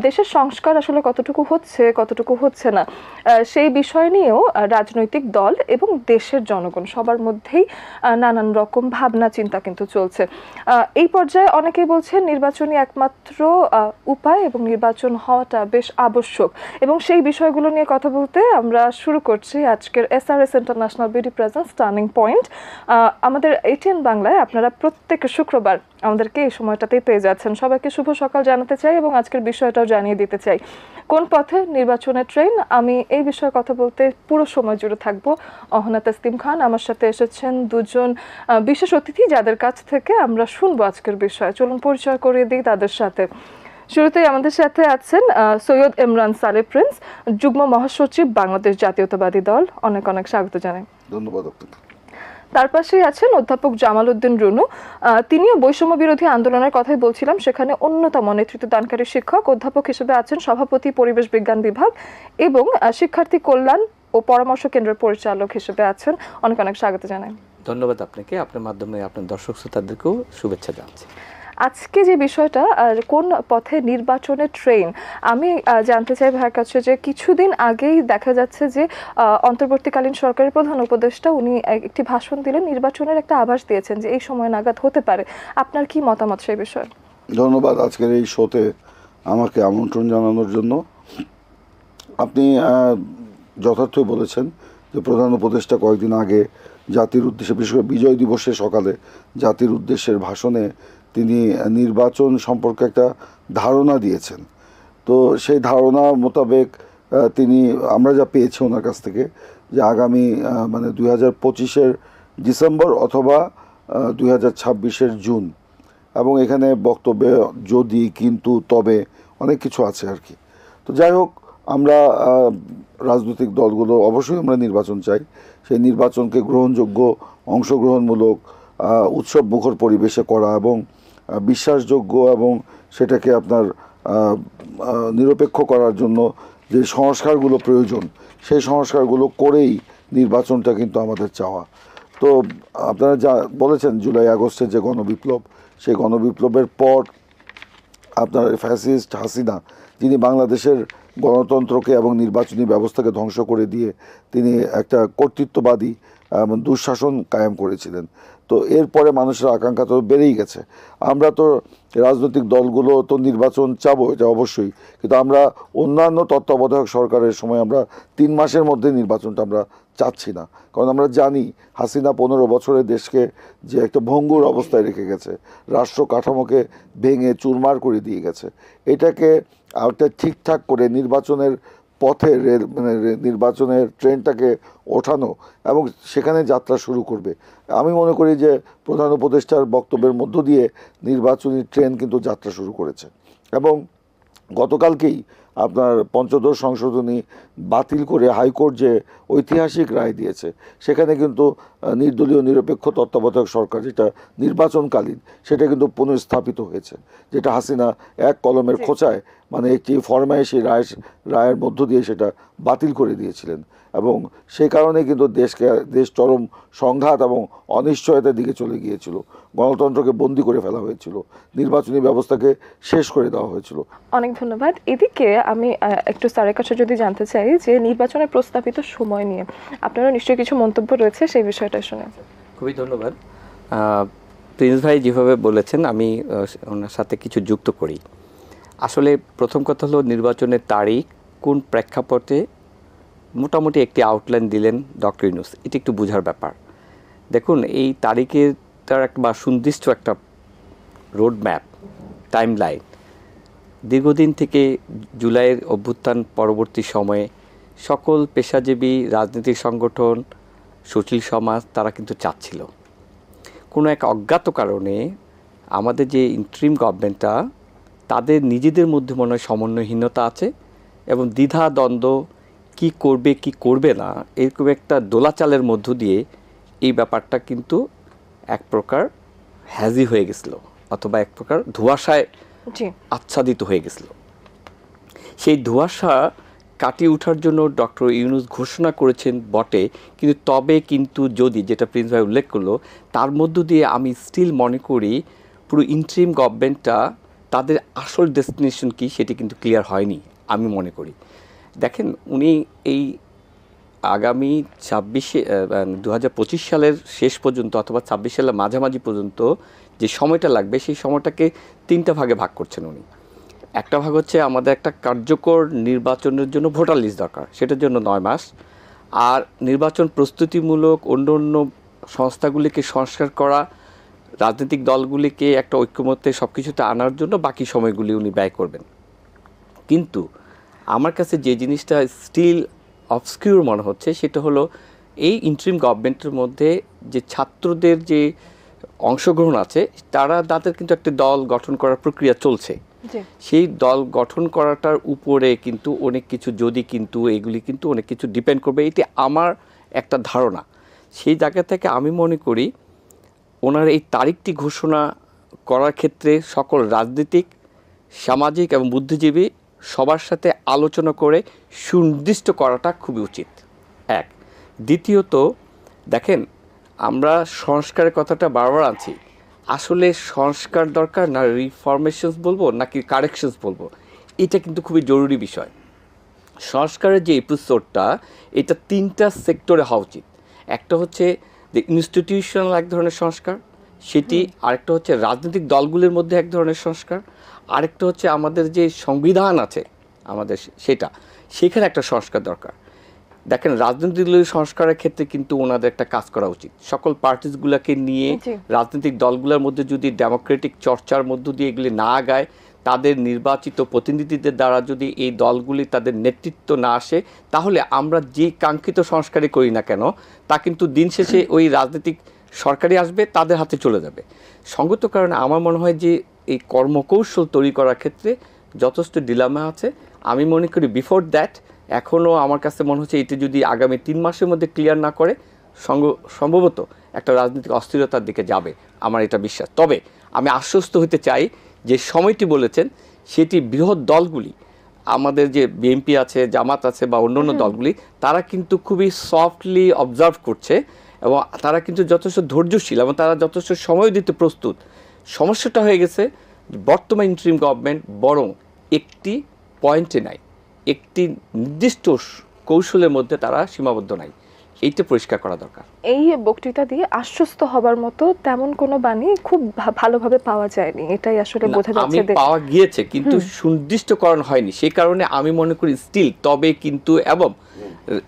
দেশের সংস্কার আসলে কতটুকু হচ্ছে কতটুকু হচ্ছে না সেই বিষয় নিয়েও রাজনৈতিক দল এবং দেশের জনগণ সবার মধ্যেই নানান রকম ভাবনা চিন্তা কিন্তু চলছে। এই পর্যায়ে অনেকেই বলছেন নির্বাচনই একমাত্র উপায় এবং নির্বাচন হওয়াটা বেশ আবশ্যক, এবং সেই বিষয়গুলো নিয়ে কথা বলতে আমরা শুরু করছি আজকের SRS international BD presence turning point. আমাদের ATN বাংলায় আপনারা প্রত্যেক শুক্রবার আমাদেরকে এই সময়টাতেই পেয়ে যাচ্ছেন। সবাইকে শুভ সকাল জানাতে চাই এবং আজকের বিষয়টাও জানিয়ে দিতে চাই। কোন পথে নির্বাচনের ট্রেন, আমি এই বিষয়ে কথা বলতে পুরো সময় জুড়ে থাকবো। অহনা তাসলিম খান, আমার সাথে এসেছেন দুজন বিশেষ অতিথি যাদের কাছ থেকে আমরা শুনবো আজকের বিষয়। চলুন পরিচয় করিয়ে দিই তাদের সাথে। শুরুতেই আমাদের সাথে আছেন সৈয়দ ইমরান সালে প্রিন্স, যুগ্ম মহাসচিব, বাংলাদেশ জাতীয়তাবাদী দল। অনেক অনেক স্বাগত জানাই। ধন্যবাদ। তার পাশেই আছেন অধ্যাপক জামাল উদ্দিন রুনু, তিনিও বৈষম্য বিরোধী আন্দোলনের কথাই বলছিলাম, সেখানে অন্যতম নেতৃত্ব দানকারী শিক্ষক। অধ্যাপক হিসেবে আছেন সভাপতি, পরিবেশ বিজ্ঞান বিভাগ এবং শিক্ষার্থী কল্যাণ ও পরামর্শ কেন্দ্রের পরিচালক হিসেবে আছেন। অনেক অনেক স্বাগত জানাই। ধন্যবাদ আপনাকে, আপনার মাধ্যমে আপনার দর্শক শ্রোতাদেরকেও শুভেচ্ছা জানাচ্ছি। আজকে যে বিষয়টা কোন পথে নির্বাচনের ট্রেন, আমি জানতে চাই ভাইয়ের কাছে যে কিছুদিন আগেই দেখা যাচ্ছে যে অন্তর্বর্তীকালীন সরকারের প্রধান উপদেষ্টা উনি একটি ভাষণ দিলেন, নির্বাচনের একটা আভাস দিয়েছেন যে এই সময় নাগাদ হতে পারে। আপনার কি মতামত সেই বিষয়ে? ধন্যবাদ আজকের এই শোতে আমাকে আমন্ত্রণ জানানোর জন্য। আপনি যথার্থই বলেছেন যে প্রধান উপদেষ্টা কয়েকদিন আগে জাতির উদ্দেশ্যে, বিশেষ করে বিজয় দিবসের সকালে জাতির উদ্দেশ্যের ভাষণে তিনি নির্বাচন সম্পর্কে একটা ধারণা দিয়েছেন। তো সেই ধারণা মোতাবেক আমরা যা পেয়েছি ওনার কাছ থেকে যে আগামী 2025-এর ডিসেম্বর অথবা 2026-এর জুন, এবং এখানে বক্তব্যে যদি, কিন্তু, তবে অনেক কিছু আছে আর কি। তো যাই হোক, আমরা রাজনৈতিক দলগুলো অবশ্যই আমরা নির্বাচন চাই। সেই নির্বাচনকে গ্রহণযোগ্য, অংশগ্রহণমূলক, উৎসব মুখর পরিবেশে করা এবং বিশ্বাসযোগ্য এবং সেটাকে আপনার নিরপেক্ষ করার জন্য যে সংস্কারগুলো প্রয়োজন সেই সংস্কারগুলো করেই নির্বাচনটা কিন্তু আমাদের চাওয়া। তো আপনারা যা বলেছেন জুলাই আগস্টের যে গণবিপ্লব, সেই গণবিপ্লবের পর আপনার ফ্যাসিস্ট হাসিনা, যিনি বাংলাদেশের গণতন্ত্রকে এবং নির্বাচনী ব্যবস্থাকে ধ্বংস করে দিয়ে তিনি একটা কর্তৃত্ববাদী দুঃশাসন কায়েম করেছিলেন। তো এরপরে মানুষের আকাঙ্ক্ষা তো বেড়েই গেছে। আমরা তো রাজনৈতিক দলগুলো তো নির্বাচন চাবো, এটা অবশ্যই, কিন্তু আমরা অন্যান্য তত্ত্বাবধায়ক সরকারের সময় আমরা 3 মাসের মধ্যে নির্বাচনটা আমরা চাচ্ছি না। কারণ আমরা জানি হাসিনা 15 বছরে দেশকে যে একটা ভঙ্গুর অবস্থায় রেখে গেছে, রাষ্ট্র কাঠামোকে ভেঙে চুরমার করে দিয়ে গেছে। এটাকে একটা ঠিকঠাক করে নির্বাচনের পথে নির্বাচনের ট্রেনটাকে ওঠানো এবং সেখানে যাত্রা শুরু করবে। আমি মনে করি যে প্রধান উপদেষ্টার বক্তব্যের মধ্য দিয়ে নির্বাচনী ট্রেন কিন্তু যাত্রা শুরু করেছে। এবং গতকালকেই আপনার পঞ্চদশ সংশোধনী বাতিল করে হাইকোর্ট যে ঐতিহাসিক রায় দিয়েছে, সেখানে কিন্তু নির্দলীয় নিরপেক্ষ তত্ত্বাবধায়ক সরকার যেটা নির্বাচনকালীন, সেটা কিন্তু পুনঃস্থাপিত হয়েছে, যেটা হাসিনা এক কলমের খোঁচায় একটি ফরমায়েশি রায়ের মধ্য দিয়ে সেটা বাতিল করে দিয়েছিলেন। এবং সেই কারণে কিন্তু দেশ চরম সংঘাত এবং অনিশ্চয়তার দিকে চলে গিয়েছিল। গণতন্ত্রকে বন্দী করে ফেলা হয়েছিল, নির্বাচনী ব্যবস্থাকে শেষ করে দেওয়া হয়েছিল। অনেক ধন্যবাদ। এদিকে আমি একটু স্যারের কাছে যদি জানতে চাই যে নির্বাচনের প্রস্তাবিত সময় নিয়ে আপনারা নিশ্চয়ই কিছু মন্তব্য রয়েছে, সেই বিষয়টা শুনে। খুবই ধন্যবাদ। প্রিন্স ভাই যেভাবে বলেছেন আমি ওনার সাথে কিছু যুক্ত করি। আসলে প্রথম কথা হলো নির্বাচনের তারিখ কোন প্রেক্ষাপটে মোটামুটি একটি আউটলাইন দিলেন ডক্টর ইউনূস, এটি একটু বোঝার ব্যাপার। দেখুন, এই তারিখের তার বা সুনির্দিষ্ট একটা রোড ম্যাপ, টাইম লাইন দীর্ঘদিন থেকে জুলাইয়ের অভ্যুত্থান পরবর্তী সময়ে সকল পেশাজীবী রাজনৈতিক সংগঠন, সুশীল সমাজ তারা কিন্তু চাচ্ছিল। কোনো এক অজ্ঞাত কারণে আমাদের যে ইন্টারিম গভর্নমেন্টটা, তাদের নিজেদের মধ্যে মনে হয় সমন্বয়হীনতা আছে এবং দ্বিধা দ্বন্দ্ব, কি করবে কি করবে না, এরকম একটা দোলাচালের মধ্য দিয়ে এই ব্যাপারটা কিন্তু এক প্রকার হ্যাজি হয়ে গেছিল, অথবা এক প্রকার ধোঁয়াশায় আচ্ছাদিত হয়ে গেছিল। সেই ধোঁয়াশা কাটিয়ে ওঠার জন্য ডক্টর ইউনূস ঘোষণা করেছেন বটে, কিন্তু তবে কিন্তু যদি, যেটা প্রিন্স ভাই উল্লেখ করলো, তার মধ্য দিয়ে আমি স্টিল মনে করি পুরো ইন্টারিম গভর্নমেন্টটা তাদের আসল ডেস্টিনেশন কী সেটি কিন্তু ক্লিয়ার হয়নি আমি মনে করি। দেখেন উনি এই আগামী 2025 সালের শেষ পর্যন্ত অথবা 26 সালের মাঝামাঝি পর্যন্ত যে সময়টা লাগবে সেই সময়টাকে 3টা ভাগে ভাগ করছেন উনি। একটা ভাগ হচ্ছে আমাদের একটা কার্যকর নির্বাচনের জন্য ভোটার লিস্ট দরকার, সেটার জন্য 9 মাস। আর নির্বাচন প্রস্তুতিমূলক অন্য অন্য সংস্থাগুলিকে সংস্কার করা, রাজনৈতিক দলগুলিকে একটা ঐক্যমত্যে সব কিছুতে আনার জন্য বাকি সময়গুলি উনি ব্যয় করবেন। কিন্তু আমার কাছে যে জিনিসটা স্টিল অবস্কিউর মনে হচ্ছে সেটা হলো এই ইন্টারিম গভর্নমেন্টের মধ্যে যে ছাত্রদের যে অংশগ্রহণ আছে, তাদের কিন্তু একটা দল গঠন করার প্রক্রিয়া চলছে। সেই দল গঠন করাটার উপরে কিন্তু অনেক কিছু এগুলি কিন্তু অনেক কিছু ডিপেন্ড করবে, এটি আমার একটা ধারণা। সেই জায়গা থেকে আমি মনে করি ওনার এই তারিখটি ঘোষণা করার ক্ষেত্রে সকল রাজনীতিক, সামাজিক এবং বুদ্ধিজীবী সবার সাথে আলোচনা করে সুনির্দিষ্ট করাটা খুবই উচিত। এক। দ্বিতীয়ত দেখেন, আমরা সংস্কারের কথাটা বারবার আনছি, আসলে সংস্কার দরকার না রিফরমেশনস বলবো নাকি কারেকশনস বলবো, এটা কিন্তু খুবই জরুরি বিষয়। সংস্কারের যে এপিসোডটা, এটা 3টা সেক্টরে হওয়া উচিত। একটা হচ্ছে যে ইনস্টিটিউশনাল এক ধরনের সংস্কার, সেটি আরেকটা হচ্ছে রাজনৈতিক দলগুলির মধ্যে এক ধরনের সংস্কার, আরেকটা হচ্ছে আমাদের যে সংবিধান আছে আমাদের সেখানে একটা সংস্কার দরকার। দেখেন রাজনৈতিক সংস্কারের ক্ষেত্রে কিন্তু ওনাদের একটা কাজ করা উচিত, সকল পার্টিসগুলোকে নিয়ে রাজনৈতিক দলগুলোর মধ্যে যদি ডেমোক্রেটিক চর্চার মধ্য দিয়ে এগুলি না আগায়, তাদের নির্বাচিত প্রতিনিধিদের দ্বারা যদি এই দলগুলি তাদের নেতৃত্ব না আসে, তাহলে আমরা যে কাঙ্ক্ষিত সংস্কারই করি না কেন তা কিন্তু দিন শেষে ওই রাজনৈতিক সরকারই আসবে, তাদের হাতে চলে যাবে। সঙ্গত কারণে আমার মনে হয় যে এই কর্মকৌশল তৈরি করার ক্ষেত্রে যথেষ্ট ডিলেমা আছে। আমি মনে করি বিফোর দ্যাট এখনও আমার কাছে মনে হচ্ছে এটি যদি আগামী 3 মাসের মধ্যে ক্লিয়ার না করে সম্ভবত একটা রাজনৈতিক অস্থিরতার দিকে যাবে, আমার এটা বিশ্বাস। তবে আমি আশ্বস্ত হতে চাই যে সময়টি বলেছেন সেটি বৃহৎ দলগুলি, আমাদের যে বিএনপি আছে, জামাত আছে বা অন্যান্য দলগুলি, তারা কিন্তু খুবই সফটলি অবজার্ভ করছে এবং তারা কিন্তু যথেষ্ট ধৈর্যশীল এবং তারা যথেষ্ট সময় দিতে প্রস্তুত। সমস্যাটা হয়ে গেছে বর্তমান ইন্টারিম গভর্নমেন্ট বরং একটি পয়েন্টে নাই, একটি নির্দিষ্ট কৌশলের মধ্যে তারা সীমাবদ্ধ নাই, এইটা পরিষ্কার করা দরকার। এই বক্তৃতা দিয়ে আশ্বস্ত হবার মতো তেমন কোনো বাণী খুব ভালোভাবে পাওয়া যায়নি, এটাই আসলে বোঝা যাচ্ছে। পাওয়া গিয়েছে কিন্তু সুনির্দিষ্টকরণ হয়নি, সেই কারণে আমি মনে করি স্টিল তবে কিন্তু এবং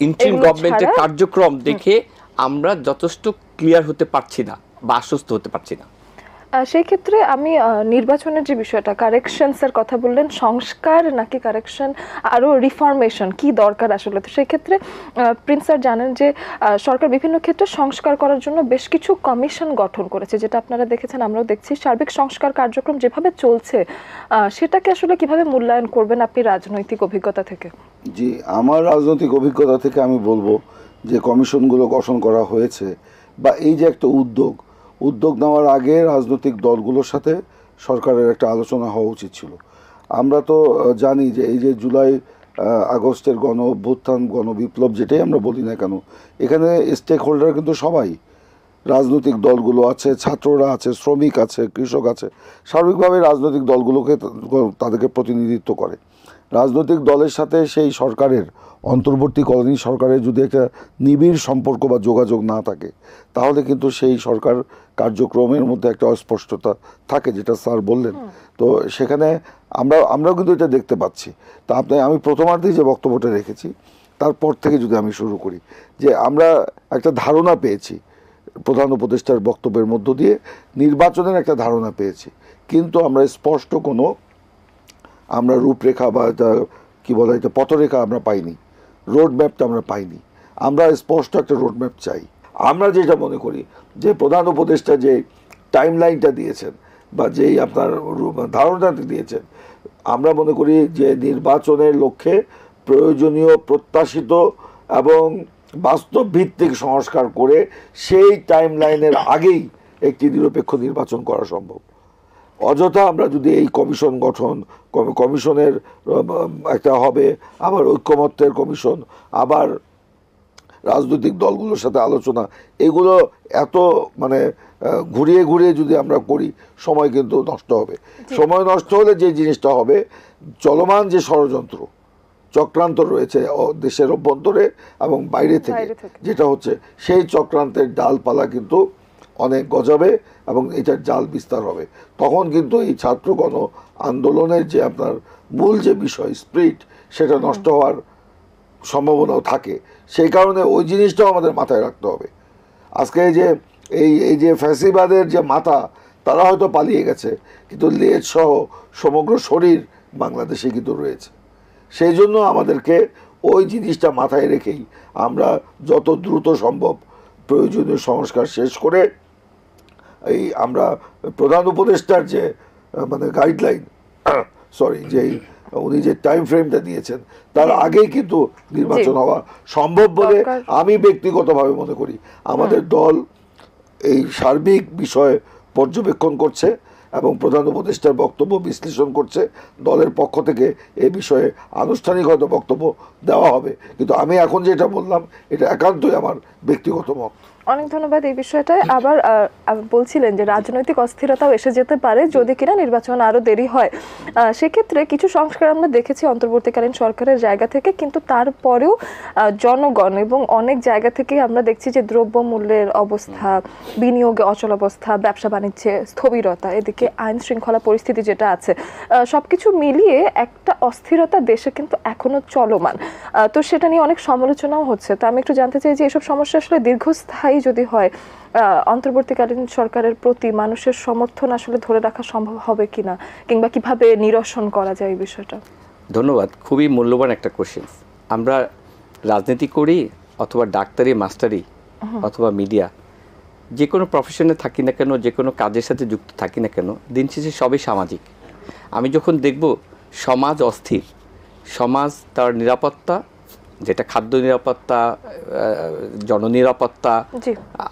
ইন্টারিম গভর্নমেন্টের কার্যক্রম দেখে আমরা যথেষ্ট ক্লিয়ার হতে পারছি না বা আশ্বস্ত হতে পারছি না। সেই ক্ষেত্রে আমি নির্বাচনের যে বিষয়টা, কারেকশনসের কথা বললেন, সংস্কার নাকি কারেকশন, আরও রিফরমেশন কি দরকার আসলে, তো সেই ক্ষেত্রে প্রিন্স স্যার জানেন যে সরকার বিভিন্ন ক্ষেত্রে সংস্কার করার জন্য বেশ কিছু কমিশন গঠন করেছে, যেটা আপনারা দেখেছেন, আমরাও দেখছি। সার্বিক সংস্কার কার্যক্রম যেভাবে চলছে সেটাকে আসলে কিভাবে মূল্যায়ন করবেন আপনি রাজনৈতিক অভিজ্ঞতা থেকে? জি, আমার রাজনৈতিক অভিজ্ঞতা থেকে আমি বলবো যে কমিশনগুলো গঠন করা হয়েছে বা এই যে একটা উদ্যোগ নেওয়ার আগে রাজনৈতিক দলগুলোর সাথে সরকারের একটা আলোচনা হওয়া উচিত ছিল। আমরা তো জানি যে এই যে জুলাই আগস্টের গণ অভ্যুত্থান, গণবিপ্লব যেটাই আমরা বলি না কেন, এখানে স্টেক হোল্ডার কিন্তু সবাই, রাজনৈতিক দলগুলো আছে, ছাত্ররা আছে, শ্রমিক আছে, কৃষক আছে, স্বাভাবিকভাবে রাজনৈতিক দলগুলোকে তাদেরকে প্রতিনিধিত্ব করে। রাজনৈতিক দলের সাথে সেই সরকারের, অন্তর্বর্তীকালীন সরকারের যদি একটা নিবিড় সম্পর্ক বা যোগাযোগ না থাকে, তাহলে কিন্তু সেই সরকার কার্যক্রমের মধ্যে একটা অস্পষ্টতা থাকে, যেটা স্যার বললেন। তো সেখানে আমরাও কিন্তু এটা দেখতে পাচ্ছি। তা আমি প্রথমার্ধেই যে বক্তব্যটা রেখেছি তারপর থেকে যদি আমি শুরু করি, যে আমরা একটা ধারণা পেয়েছি প্রধান উপদেষ্টার বক্তব্যের মধ্য দিয়ে, নির্বাচনের একটা ধারণা পেয়েছি, কিন্তু আমরা স্পষ্ট কোনো রূপরেখা বা কী বলা, এটা পথরেখা আমরা পাইনি, রোড ম্যাপটা আমরা পাইনি। আমরা স্পষ্ট একটা রোড ম্যাপ চাই। আমরা যেটা মনে করি যে প্রধান উপদেষ্টা যে টাইম লাইনটা দিয়েছেন বা যেই আপনার ধারণাটা দিয়েছেন, আমরা মনে করি যে নির্বাচনের লক্ষ্যে প্রয়োজনীয়, প্রত্যাশিত এবং বাস্তব ভিত্তিক সংস্কার করে সেই টাইম লাইনের আগেই একটি নিরপেক্ষ নির্বাচন করা সম্ভব। অযথা আমরা যদি এই কমিশন গঠন, কমিশনের একটা হবে, আবার ঐক্যমত্যের কমিশন, আবার রাজনৈতিক দলগুলোর সাথে আলোচনা, এগুলো এত মানে ঘুরিয়ে ঘুরিয়ে যদি আমরা করি সময় কিন্তু নষ্ট হবে। সময় নষ্ট হলে যে জিনিসটা হবে, চলমান যে ষড়যন্ত্র চক্রান্ত রয়েছে দেশের অভ্যন্তরে এবং বাইরে থেকে যেটা হচ্ছে, সেই চক্রান্তের ডালপালা কিন্তু অনেক গজাবে এবং এটার জাল বিস্তার হবে। তখন কিন্তু এই ছাত্র গণ আন্দোলনের যে আপনার মূল যে বিষয় স্পিরিট, সেটা নষ্ট হওয়ার সম্ভাবনাও থাকে। সেই কারণে ওই জিনিসটাও আমাদের মাথায় রাখতে হবে। আজকে এই যে ফ্যাসিবাদের যে মাথা, তারা হয়তো পালিয়ে গেছে, কিন্তু লেজ সহ সমগ্র শরীর বাংলাদেশে কিন্তু রয়েছে। সেই জন্য আমাদেরকে ওই জিনিসটা মাথায় রেখেই আমরা যত দ্রুত সম্ভব প্রয়োজনীয় সংস্কার শেষ করে এই আমরা প্রধান উপদেষ্টার যে মানে গাইডলাইন উনি যে টাইম ফ্রেমটা দিয়েছেন, তার আগেই কিন্তু নির্বাচন হওয়া সম্ভব বলে আমি ব্যক্তিগতভাবে মনে করি। আমাদের দল এই সার্বিক বিষয় পর্যবেক্ষণ করছে এবং প্রধান উপদেষ্টার বক্তব্য বিশ্লেষণ করছে। দলের পক্ষ থেকে এ বিষয়ে আনুষ্ঠানিক হয়তো বক্তব্য দেওয়া হবে, কিন্তু আমি এখন যেটা বললাম এটা একান্তই আমার ব্যক্তিগত মত। অনেক ধন্যবাদ এই বিষয়টায়। আবার বলছিলেন যে রাজনৈতিক অস্থিরতাও এসে যেতে পারে যদি কিনা নির্বাচন আরো দেরি হয়। সেক্ষেত্রে কিছু সংস্কার আমরা দেখেছি অন্তর্বর্তীকালীন সরকারের জায়গা থেকে, কিন্তু তারপরেও জনগণ এবং অনেক জায়গা থেকে আমরা দেখছি যে দ্রব্যমূল্যের অবস্থা, বিনিয়োগে অচলাবস্থা, ব্যবসা বাণিজ্যে স্থবিরতা, এদিকে আইন শৃঙ্খলা পরিস্থিতি যেটা আছে, সবকিছু মিলিয়ে একটা অস্থিরতা দেশে কিন্তু এখনো চলমান। তো সেটা নিয়ে অনেক সমালোচনাও হচ্ছে। তো আমি একটু জানতে চাই যে এসব সমস্যা আসলে দীর্ঘস্থায়ী যদি হয়, অন্তর্বর্তীকালীন সরকারের প্রতি মানুষের সমর্থন আসলে ধরে রাখা সম্ভব হবে কিনা, কিংবা কিভাবে নিরসন করা যায় এই বিষয়টা? ধন্যবাদ, খুবই মূল্যবান একটা কোশ্চেন। আমরা রাজনীতি করি অথবা ডাক্তারি, মাস্টারি অথবা মিডিয়া, যে কোনো প্রফেশনে থাকি না কেন, যে কোনো কাজের সাথে যুক্ত থাকি না কেন, দিন শেষে সবই সামাজিক। আমি যখন দেখব সমাজ অস্থির, সমাজ তার নিরাপত্তা, যেটা খাদ্য নিরাপত্তা, জননিরাপত্তা,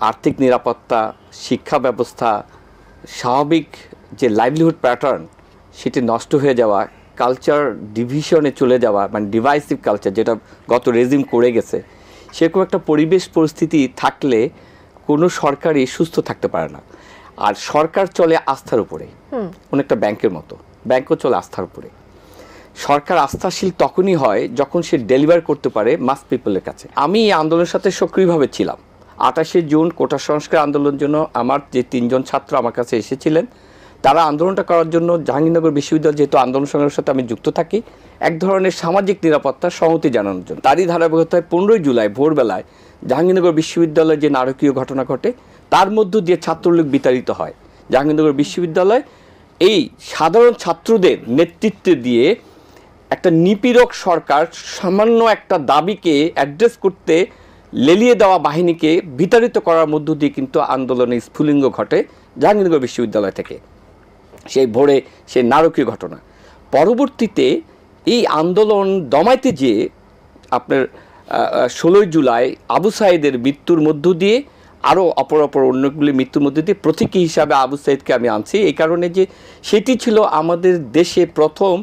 আর্থিক নিরাপত্তা, শিক্ষা ব্যবস্থা, স্বাভাবিক যে লাইভলিহুড প্যাটার্ন, সেটি নষ্ট হয়ে যাওয়া, কালচার ডিভিশনে চলে যাওয়া, মানে ডিভাইসিভ কালচার যেটা গত রেজিম করে গেছে, সেরকম একটা পরিবেশ পরিস্থিতি থাকলে কোনো সরকারই সুস্থ থাকতে পারে না। আর সরকার চলে আস্থার উপরে, অনেকটা ব্যাংকের মতো, ব্যাংকও চলে আস্থার উপরে। সরকার আস্থাশীল তখনই হয় যখন সে ডেলিভার করতে পারে মাস পিপলের কাছে। আমি এই আন্দোলনের সাথে সক্রিয়ভাবে ছিলাম। 28শে জুন কোটা সংস্কার আন্দোলনের জন্য আমার যে 3 জন ছাত্র আমার কাছে এসেছিলেন, তারা আন্দোলনটা করার জন্য জাহাঙ্গীরনগর বিশ্ববিদ্যালয়, যেহেতু আন্দোলন সংগ্রামের সাথে আমি যুক্ত থাকি, এক ধরনের সামাজিক নিরাপত্তার সংহতি জানানোর জন্য। তারই ধারাবাহিকতায় 15 জুলাই ভোরবেলায় জাহাঙ্গীরনগর বিশ্ববিদ্যালয়ে যে নারকীয় ঘটনা ঘটে, তার মধ্য দিয়ে ছাত্রলীগ বিতাড়িত হয়। জাহাঙ্গীরনগর বিশ্ববিদ্যালয় এই সাধারণ ছাত্রদের নেতৃত্বে দিয়ে একটা নিপীড়ক সরকার সামান্য একটা দাবিকে অ্যাড্রেস করতে লেলিয়ে দেওয়া বাহিনীকে বিতাড়িত করার মধ্য দিয়ে কিন্তু আন্দোলনের স্ফুলিঙ্গ ঘটে জাহাঙ্গীরনগর বিশ্ববিদ্যালয় থেকে। সেই ভোরে সেই নারকীয় ঘটনা, পরবর্তীতে এই আন্দোলন দমাইতে যেয়ে আপনার 16 জুলাই আবু সাঈদের মৃত্যুর মধ্য দিয়ে, আরও অপর অন্যগুলি মৃত্যুর মধ্যে দিয়ে প্রতীকী হিসাবে আবু সাঈদকে আমি আনছি এই কারণে যে সেটি ছিল আমাদের দেশে প্রথম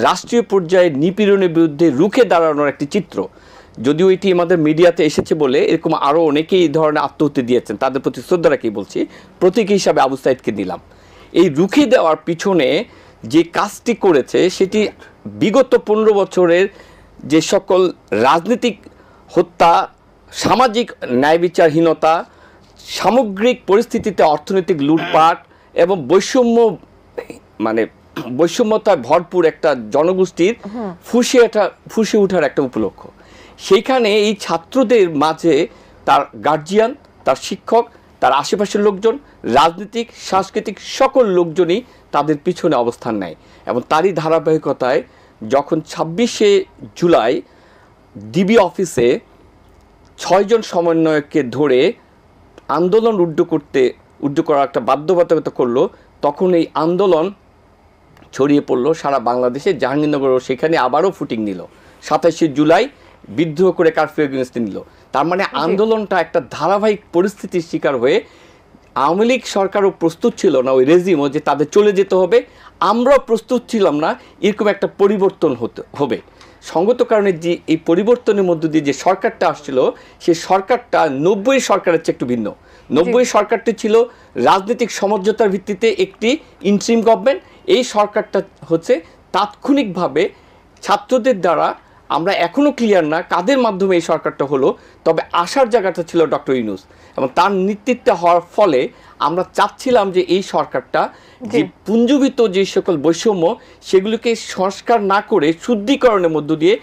রাষ্ট্রীয় পর্যায়ে নিপীড়নের বিরুদ্ধে রুখে দাঁড়ানোর একটি চিত্র। যদিও এটি আমাদের মিডিয়াতে এসেছে বলে এরকম আরও অনেকেই এই ধরনের আত্মহত্যা দিয়েছেন, তাদের প্রতি শ্রদ্ধা রাখি বলছি, প্রতীকী হিসাবে আবু সাঈদকে দিলাম। এই রুখে দেওয়ার পিছনে যে কাজটি করেছে সেটি বিগত 15 বছরের যে সকল রাজনৈতিক হত্যা, সামাজিক ন্যায় বিচারহীনতা, সামগ্রিক পরিস্থিতিতে অর্থনৈতিক লুটপাট এবং বৈষম্যতায় ভরপুর একটা জনগোষ্ঠীর ফুঁসে ওঠার একটা উপলক্ষ। সেইখানে এই ছাত্রদের মাঝে তার গার্জিয়ান, তার শিক্ষক, তার আশেপাশের লোকজন, রাজনৈতিক সাংস্কৃতিক সকল লোকজনই তাদের পিছনে অবস্থান নেয়। এবং তারই ধারাবাহিকতায় যখন 26শে জুলাই ডিবি অফিসে 6 জন সমন্বয়ককে ধরে আন্দোলন উড্ড করার একটা বাধ্যবাধকতা করলো, তখন এই আন্দোলন ছড়িয়ে পড়লো সারা বাংলাদেশে। জাহাঙ্গীরনগরও সেখানে আবারও ফুটিং নিল, 27শে জুলাই বিদ্রোহ করে কারফিউ এগেইনস্টে নিল। তার মানে আন্দোলনটা একটা ধারাবাহিক পরিস্থিতির শিকার হয়ে আওয়ামী লীগ সরকারও প্রস্তুত ছিল না, ওই রেজিমও, যে তাদের চলে যেতে হবে, আমরাও প্রস্তুত ছিলাম না এরকম একটা পরিবর্তন হবে। সঙ্গত কারণে যে এই পরিবর্তনের মধ্য দিয়ে যে সরকারটা আসছিল, সেই সরকারটা 90 সরকারের চেয়ে একটু ভিন্ন। 90 সরকারটি ছিল রাজনৈতিক সমঝোতার ভিত্তিতে একটি ইন্টারিম গভর্নমেন্ট। এই সরকারটা হচ্ছে তাৎক্ষণিকভাবে ছাত্রদের দ্বারা, আমরা এখনও ক্লিয়ার না কাদের মাধ্যমে এই সরকারটা হলো, তবে আসার জায়গাটা ছিল ডক্টর ইউনূস, এবং তার নেতৃত্বে হওয়ার ফলে আমরা চাচ্ছিলাম যে এই সরকারটা যে পুঞ্জীভূত যে সকল বৈষম্য সেগুলোকে সংস্কার না করে শুদ্ধিকরণের মধ্য দিয়ে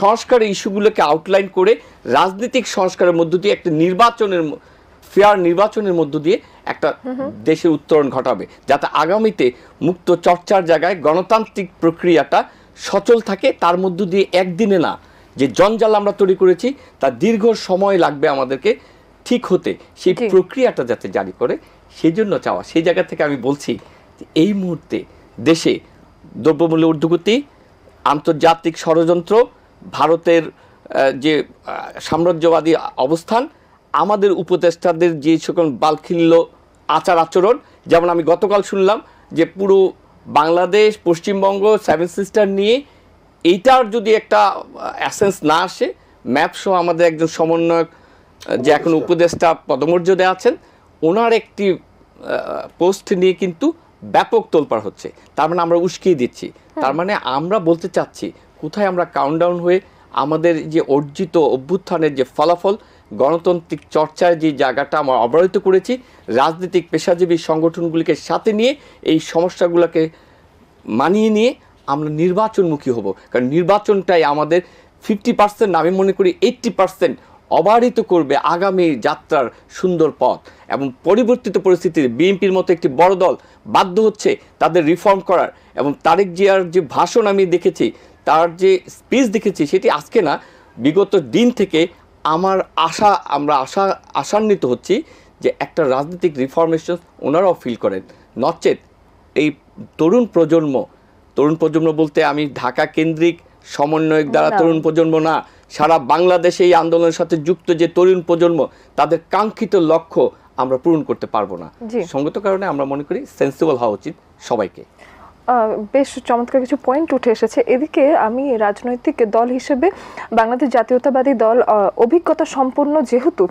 সংস্কারের ইস্যুগুলোকে আউটলাইন করে রাজনৈতিক সংস্কারের মধ্য দিয়ে একটা ফেয়ার নির্বাচনের মধ্য দিয়ে একটা দেশের উত্তরণ ঘটাবে, যাতে আগামীতে মুক্ত চর্চার জায়গায় গণতান্ত্রিক প্রক্রিয়াটা সচল থাকে। তার মধ্য দিয়ে একদিনে না, যে জঞ্জাল আমরা তৈরি করেছি তা দীর্ঘ সময় লাগবে আমাদেরকে ঠিক হতে, সেই প্রক্রিয়াটা যাতে জারি করে, সেই জন্য চাওয়া। সেই জায়গা থেকে আমি বলছি যে এই মুহূর্তে দেশে দ্রব্যমূল্য ঊর্ধ্বগতি, আন্তর্জাতিক ষড়যন্ত্র, ভারতের যে সাম্রাজ্যবাদী অবস্থান, আমাদের উপদেষ্টাদের যে সকল বালখিল্য আচার আচরণ, যেমন আমি গতকাল শুনলাম যে পুরো বাংলাদেশ, পশ্চিমবঙ্গ, সেভেন সিস্টার নিয়ে এইটার যদি একটা অ্যাসেন্স না আসে, ম্যাপ সহ আমাদের একজন সমন্বয়ক যে এখন উপদেষ্টা পদমর্যাদায় আছেন, ওনার একটি পোস্ট নিয়ে কিন্তু ব্যাপক তোলপাড় হচ্ছে। তার মানে আমরা উস্কিয়ে দিচ্ছি। তার মানে আমরা বলতে চাচ্ছি কোথায় আমরা কাউন্টডাউন হয়ে আমাদের যে অর্জিত অভ্যুত্থানের যে ফলাফল, গণতান্ত্রিক চর্চার যে জায়গাটা আমরা অবহিত করেছি, রাজনৈতিক পেশাজীবী সংগঠনগুলিকে সাথে নিয়ে এই সমস্যাগুলোকে মানিয়ে নিয়ে আমরা নির্বাচনমুখী হব। কারণ নির্বাচনটাই আমাদের 50%, আমি মনে করি 80% অবারিত করবে আগামী যাত্রার সুন্দর পথ। এবং পরিবর্তিত পরিস্থিতিতে বিএনপির মতো একটি বড় দল বাধ্য হচ্ছে তাদের রিফর্ম করার, এবং তারেক জিয়ার যে ভাষণ আমি দেখেছি, তার যে স্পিচ দেখেছি, সেটি আজকে না, বিগত দিন থেকে আমরা আশান্বিত হচ্ছি যে একটা রাজনৈতিক রিফর্মেশন ওনারাও ফিল করেন। নচেত এই তরুণ প্রজন্ম বলতে আমি ঢাকা কেন্দ্রিক সমন্বয়ক দ্বারা তরুণ প্রজন্ম না, সারা বাংলাদেশে এই আন্দোলনের সাথে যুক্ত যে তরুণ প্রজন্ম, তাদের কাঙ্ক্ষিত লক্ষ্য আমরা পূরণ করতে পারবো না। সঙ্গত কারণে আমরা মনে করি সেন্সিবল হওয়া উচিত সবাইকে। বেশ চমৎকার কিছু পয়েন্ট উঠে এসেছে। এদিকে আমি রাজনৈতিক দল হিসেবে বাংলাদেশ জাতীয়তাবাদী দল অভিজ্ঞতা সম্পন্ন, যেহেতু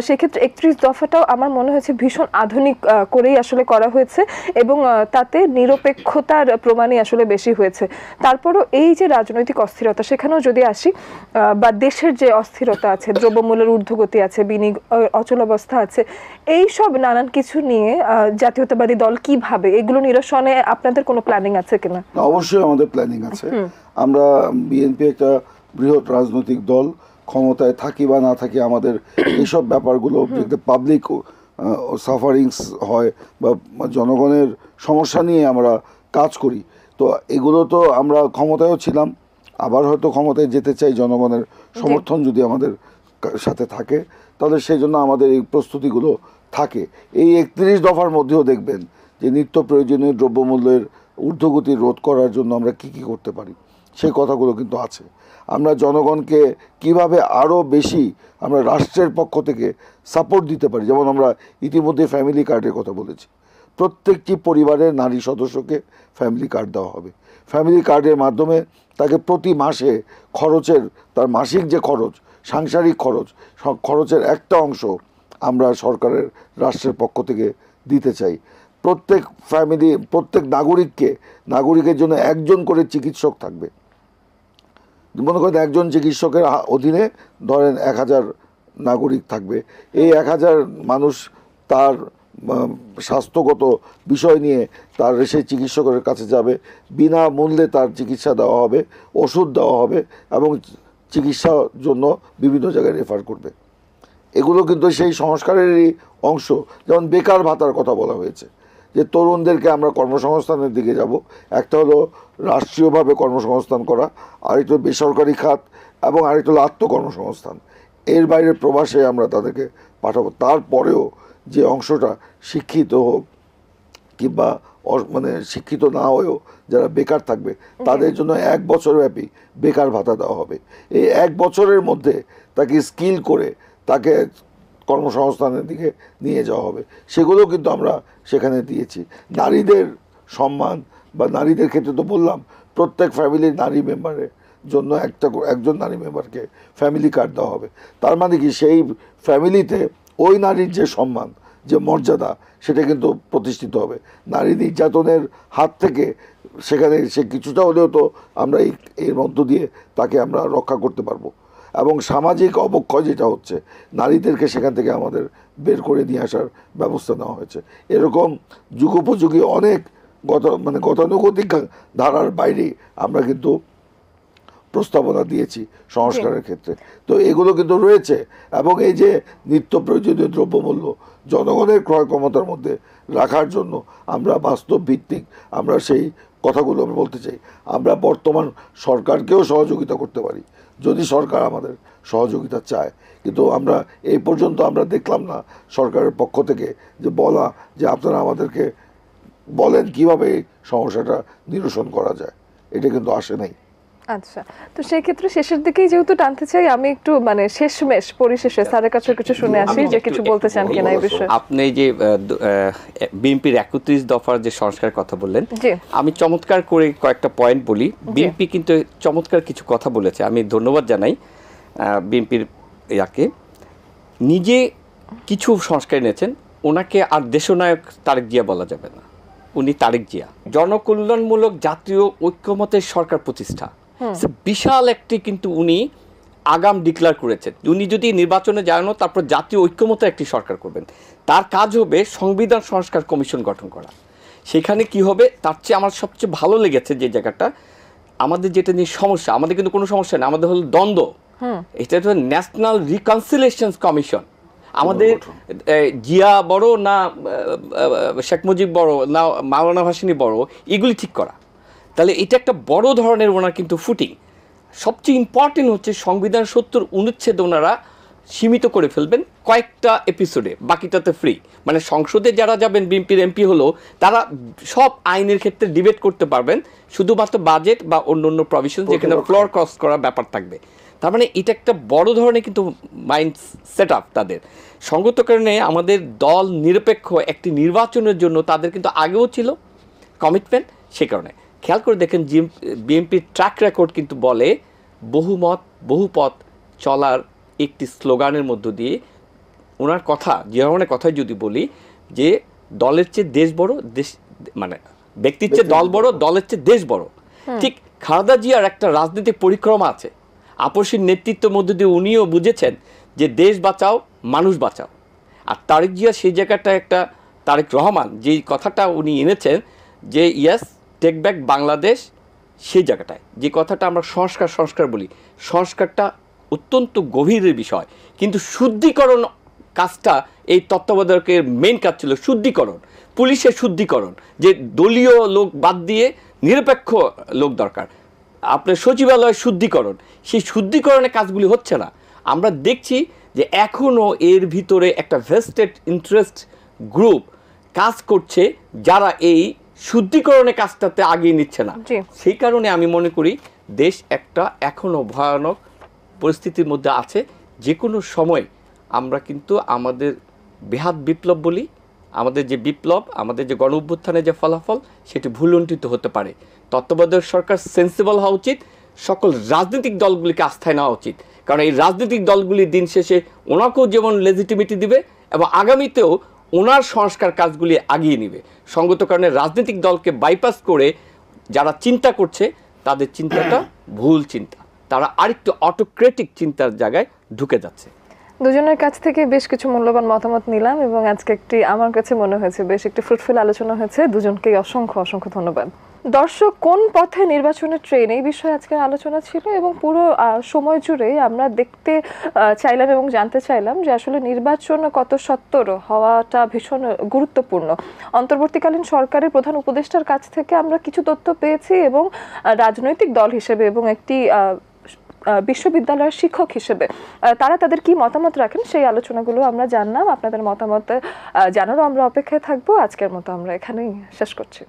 সেক্ষেত্রে 31 দফাটাও আমার মনে হয়েছে ভীষণ আধুনিক করেই আসলে করা হয়েছে, এবং তাতে নিরপেক্ষতার প্রমাণই আসলে বেশি হয়েছে। তারপরও এই যে রাজনৈতিক অস্থিরতা, সেখানেও যদি আসি, বা দেশের যে অস্থিরতা আছে, দ্রব্যমূল্যের ঊর্ধ্বগতি আছে, বিনিয়োগ অচলাবস্থা আছে, এই সব নানান কিছু নিয়ে জাতীয়তাবাদী দল কিভাবে এগুলো নিরসনে আপনাদের কোনো প্ল্যানিং আছে কিনা? অবশ্যই আমাদের প্ল্যানিং আছে। আমরা বিএনপি একটা বৃহৎ রাজনৈতিক দল, ক্ষমতায় থাকি বা না থাকি আমাদের এইসব ব্যাপারগুলো, পাবলিক সাফারিংস হয় বা জনগণের সমস্যা নিয়ে আমরা কাজ করি। তো এগুলো তো আমরা ক্ষমতায়ও ছিলাম, আবার হয়তো ক্ষমতায় যেতে চাই, জনগণের সমর্থন যদি আমাদের সাথে থাকে, তাহলে সেই জন্য আমাদের এই প্রস্তুতিগুলো থাকে। এই 31 দফার মধ্যেও দেখবেন যে নিত্য প্রয়োজনীয় দ্রব্যমূল্যের ঊর্ধ্বগতি রোধ করার জন্য আমরা কি করতে পারি, সেই কথাগুলো কিন্তু আছে। আমরা জনগণকে কিভাবে আরও বেশি আমরা রাষ্ট্রের পক্ষ থেকে সাপোর্ট দিতে পারি, যেমন আমরা ইতিমধ্যে ফ্যামিলি কার্ডের কথা বলেছি। প্রত্যেকটি পরিবারের নারী সদস্যকে ফ্যামিলি কার্ড দেওয়া হবে। ফ্যামিলি কার্ডের মাধ্যমে তাকে প্রতি মাসে তার মাসিক যে খরচ, সাংসারিক খরচের একটা অংশ আমরা রাষ্ট্রের পক্ষ থেকে দিতে চাই। প্রত্যেক নাগরিকের জন্য একজন করে চিকিৎসক থাকবে। মনে করেন একজন চিকিৎসকের অধীনে ধরেন 1000 নাগরিক থাকবে। এই 1000 মানুষ তার স্বাস্থ্যগত বিষয় নিয়ে সেই চিকিৎসকের কাছে যাবে, বিনামূল্যে তার চিকিৎসা দেওয়া হবে, ওষুধ দেওয়া হবে, এবং চিকিৎসার জন্য বিভিন্ন জায়গায় রেফার করবে। এগুলো কিন্তু সেই সংস্কারেরই অংশ। যেমন বেকার ভাতার কথা বলা হয়েছে, যে তরুণদেরকে আমরা কর্মসংস্থানের দিকে যাব। একটা হলো রাষ্ট্রীয়ভাবে কর্মসংস্থান করা, আরেকটা বেসরকারি খাত, এবং আরেকটা হলো আত্মকর্মসংস্থান। এর বাইরে প্রবাসে আমরা তাদেরকে পাঠাবো। তারপরেও যে অংশটা শিক্ষিত হোক কিংবা শিক্ষিত না হয়েও যারা বেকার থাকবে, তাদের জন্য 1 বছর ব্যাপী বেকার ভাতা দেওয়া হবে। এই 1 বছরের মধ্যে তাকে স্কিল করে তাকে কর্মসংস্থানের দিকে নিয়ে যাওয়া হবে। সেগুলো কিন্তু আমরা সেখানে দিয়েছি। নারীদের সম্মান বা নারীদের ক্ষেত্রে তো বললাম, প্রত্যেক ফ্যামিলির নারী মেম্বারের জন্য একজন নারী মেম্বারকে ফ্যামিলি কার্ড দেওয়া হবে। তার মানে কি সেই ফ্যামিলিতে ওই নারীর যে সম্মান, যে মর্যাদা, সেটা কিন্তু প্রতিষ্ঠিত হবে। নারী নির্যাতনের হাত থেকে সেখানে সে কিছুটা হলেও তো আমরা এর মধ্য দিয়ে তাকে আমরা রক্ষা করতে পারবো। এবং সামাজিক অবক্ষয় যেটা হচ্ছে, নারীদেরকে সেখান থেকে আমাদের বের করে নিয়ে আসার ব্যবস্থা নেওয়া হয়েছে। এরকম যুগোপযোগী অনেক গতানুগতিক ধারার বাইরে আমরা কিন্তু প্রস্তাবনা দিয়েছি সংস্কারের ক্ষেত্রে। তো এগুলো কিন্তু রয়েছে। এবং এই যে নিত্য প্রয়োজনীয় দ্রব্যমূল্য জনগণের ক্রয় ক্ষমতার মধ্যে রাখার জন্য আমরা বাস্তব ভিত্তিক আমরা সেই কথাগুলো আমরা বলতে চাই। আমরা বর্তমান সরকারকেও সহযোগিতা করতে পারি যদি সরকার আমাদের সহযোগিতা চায়, কিন্তু আমরা এই পর্যন্ত আমরা দেখলাম না সরকারের পক্ষ থেকে যে বলা যে আপনারা আমাদেরকে বলেন কিভাবে এই সমস্যাটা নিরসন করা যায়, এটা কিন্তু আসে নাই। আচ্ছা, তো সেই ক্ষেত্রে শেষের দিকেই যেহেতু টানতে চাই, আমি একটু শেষমেশ পরিশেষে স্যারের কাছে কিছু শুনে আসি যে কিছু বলতে চান কিনা এই বিষয়ে। আপনি যে বিএনপির 31 দফার যে সংস্কার কথা বললেন, আমি চমৎকার করে কয়েকটা পয়েন্ট বলি। বিএনপি কিন্তু চমৎকার কিছু কথা বলেছে, আমি ধন্যবাদ জানাই বিএনপির ইয়াকে। নিজে কিছু সংস্কার এনেছেন, ওনাকে আর দেশনায়ক তারেক জিয়া বলা যাবে না, উনি তারেক জিয়া। জনকল্যাণমূলক জাতীয় ঐক্যমতের সরকার প্রতিষ্ঠা, বিশাল একটি কিন্তু উনি আগাম ডিক্লেয়ার করেছেন। উনি যদি নির্বাচনে যান তারপর জাতীয় ঐক্যমতের একটি সরকার করবেন, তার কাজ হবে সংবিধান সংস্কার কমিশন গঠন করা। সেখানে কি হবে, তার চেয়ে আমার সবচেয়ে ভালো লেগেছে যে জায়গাটা, আমাদের যেটা নিয়ে সমস্যা, আমাদের কিন্তু কোনো সমস্যা নেই, আমাদের হলো দ্বন্দ্ব। এটা হচ্ছে ন্যাশনাল রিকনসিলিয়েশন কমিশন। আমাদের জিয়া বড় না শেখ মুজিব বড় না মাওলানা ভাসানী বড়, এগুলি ঠিক করা। তাহলে এটা একটা বড় ধরনের ওনার কিন্তু ফুটিং। সবচেয়ে ইম্পর্টেন্ট হচ্ছে সংবিধান 70 অনুচ্ছেদ ওনারা সীমিত করে ফেলবেন কয়েকটা এপিসোডে, বাকিটাতে ফ্রি। মানে সংসদে যারা যাবেন বিএনপির এমপি হলো, তারা সব আইনের ক্ষেত্রে ডিবেট করতে পারবেন, শুধুমাত্র বাজেট বা অন্য অন্য প্রভিশন যেখানে ফ্লোর ক্রস করার ব্যাপার থাকবে। তার মানে এটা একটা বড় ধরনের কিন্তু মাইন্ড সেট আপ তাদের। সঙ্গত কারণে আমাদের দল নিরপেক্ষ একটি নির্বাচনের জন্য তাদের কিন্তু আগেও ছিল কমিটমেন্ট। সে কারণে খেয়াল করে দেখেন বিএনপির ট্র্যাক রেকর্ড কিন্তু বলে বহুমত বহুপথ চলার একটি স্লোগানের মধ্য দিয়ে ওনার কথা, যে ধরনের কথাই যদি বলি যে দলের চেয়ে দেশ বড়, দেশ মানে ব্যক্তির চেয়ে দল বড়, দলের চেয়ে দেশ বড়। ঠিক খালেদা জিয়ার একটা রাজনৈতিক পরিক্রমা আছে, আপসীর নেতৃত্বের মধ্য দিয়ে উনিও বুঝেছেন যে দেশ বাঁচাও মানুষ বাঁচাও। আর তারেক জিয়া সেই জায়গাটা একটা, তারেক রহমান যেই কথাটা উনি এনেছেন যে ইয়েস টেক ব্যাক বাংলাদেশ, সেই জায়গাটায় যে কথাটা আমরা সংস্কার বলি, সংস্কারটা অত্যন্ত গভীরের বিষয়। কিন্তু শুদ্ধিকরণ কাজটা এই তত্ত্বাবধায়কের মেইন কাজ ছিল শুদ্ধিকরণ, পুলিশের শুদ্ধিকরণ, যে দলীয় লোক বাদ দিয়ে নিরপেক্ষ লোক দরকার। আপনার সচিবালয় শুদ্ধিকরণ, সেই শুদ্ধিকরণের কাজগুলি হচ্ছে না। আমরা দেখছি যে এখনও এর ভিতরে একটা ভেস্টেড ইন্টারেস্ট গ্রুপ কাজ করছে, যারা এই শুদ্ধিকরণের কাজটাতে আগিয়ে নিচ্ছে না। সেই কারণে আমি মনে করি দেশ একটা এখনও ভয়ানক পরিস্থিতির মধ্যে আছে। যে কোনো সময় আমরা কিন্তু আমাদের বৃহৎ বিপ্লব বলি, আমাদের যে বিপ্লব, আমাদের যে গণ অভ্যুত্থানের যে ফলাফল, সেটি ভুলুণ্ঠিত হতে পারে। তত্ত্বাবধায়ক সরকার সেন্সিবল হওয়া উচিত, সকল রাজনৈতিক দলগুলিকে আস্থায় নেওয়া উচিত। কারণ এই রাজনৈতিক দলগুলি দিন শেষে ওনাকেও যেমন লেজিটিমিটি দিবে এবং আগামীতেও ওনার সংস্কার কাজগুলি আগিয়ে নেবে। সঙ্গত কারণে রাজনৈতিক দলকে বাইপাস করে যারা চিন্তা করছে, তাদের চিন্তাটা ভুল চিন্তা, তারা আরেকটু অটোক্রেটিক চিন্তার জায়গায় ঢুকে যাচ্ছে। দুজনের কাছ থেকে বেশ কিছু মূল্যবান মতামত নিলাম এবং আজকে আমার কাছে মনে হয়েছে বেশ একটি ফ্রুটফুল আলোচনা হয়েছে। দুজনকেই অসংখ্য ধন্যবাদ। দর্শক, কোন পথে নির্বাচনের ট্রেন, এই বিষয়ে আজকের আলোচনা ছিল এবং পুরো সময় জুড়েই আমরা দেখতে চাইলাম এবং জানতে চাইলাম যে আসলে নির্বাচন কত সত্বর হওয়াটা ভীষণ গুরুত্বপূর্ণ। অন্তর্বর্তীকালীন সরকারের প্রধান উপদেষ্টার কাছ থেকে আমরা কিছু তথ্য পেয়েছি এবং রাজনৈতিক দল হিসেবে এবং একটি বিশ্ববিদ্যালয়ের শিক্ষক হিসেবে তারা তাদের কি মতামত রাখেন সেই আলোচনাগুলো আমরা জানলাম। আপনাদের মতামত জানারও আমরা অপেক্ষায় থাকবো। আজকের মতো আমরা এখানেই শেষ করছি।